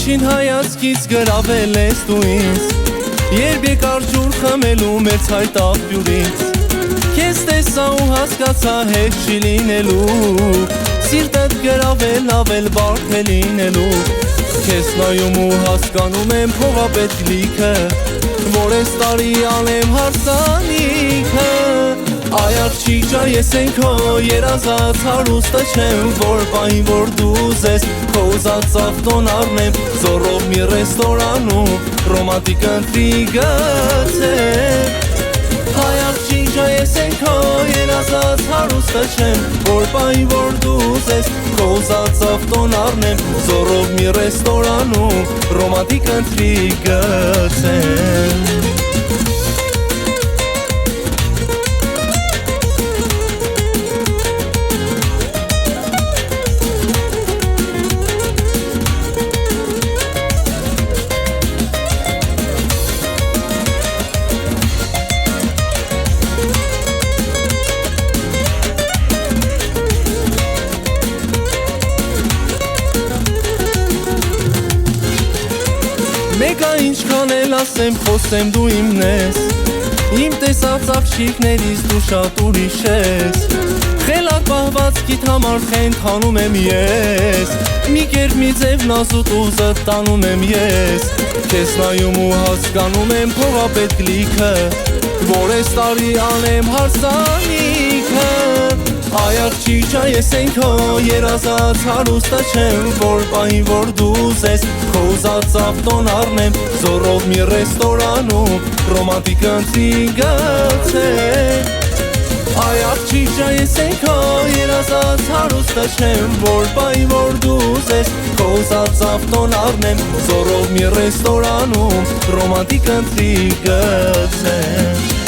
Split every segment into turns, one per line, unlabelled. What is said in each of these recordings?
Առաջին հայացքից գրավել ես դու ինձ, երբ եկար ջուր խմելու մեր ցայտ աղբյուրից, քեզ տեսա ու հասկացա հետ չի լինելու, սիրտդ գրավել ավել բարդ է լինելու, քեզ նայում ու հասկանում եմ փողապետ լիքը, որ ես տարի անեմ հարսանիքը, Այ աղջիկա ես են քո երազած հարուստը չեմ, որ պային որ դու ուզես, քո ուզած ավտոն առնեմ, զորով մի ռեստորանում, ռոմանտիկ ընտրի գցեմ Այ աղջիկա ես են քո երազած հարուստը չեմ, որ պային որ դու ուզես, քո ուզած ավտոն առնեմ, զորով մի ռեստորանում, ռոմանտիկ ընտրի գցեմ Մեկա ինչքան էլ ասեմ, խոսեմ դու իմն ես, Իմ տեսած աղջիկներից դու շատ ուրիշ ես, Խելակ պահվածքիդ համար խենթանում եմ ես, Մի կերպ մի ձև նազուտ ուզդ տանում եմ ես, Քեզ նայում ու հասկանում եմ փողապետ գլիքը, Որ ես տարի անեմ հարսանիքը Այ աղջիկա ես են քո երազած հարուստը չեմ, որ պային որ դու ուզես, քո ուզած ավտոն առնեմ, զորով մի ռեստորանում, ռոմանտիկ ընտրի գցեմ Այ աղջիկա ես են քո երազած հարուստը չեմ, որ պային որ դու ուզես, քո ուզած ավտոն առնեմ, զորով մի ռեստորանում, ռոմանտիկ ընտրի գցեմ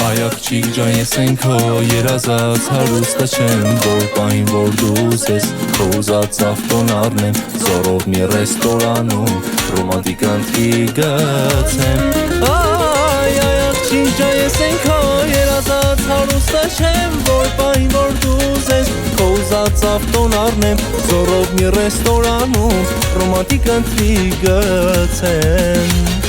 Այ աղջիկ ջան ես են քո երազած հարուստը չեմ, որ պային որ դու ուզես, քո ուզած ավտոն առնեմ, զորով մի ռեստորանում, ռոմանտիկ ընտրի գցեմ Այ աղջիկ ջան ես են քո երազած հարուստը չեմ, որ պային որ դու ուզես, քո ուզած ավտոն առնեմ, զորով մի ռեստորանում, ռոմանտիկ ընտրի գցեմ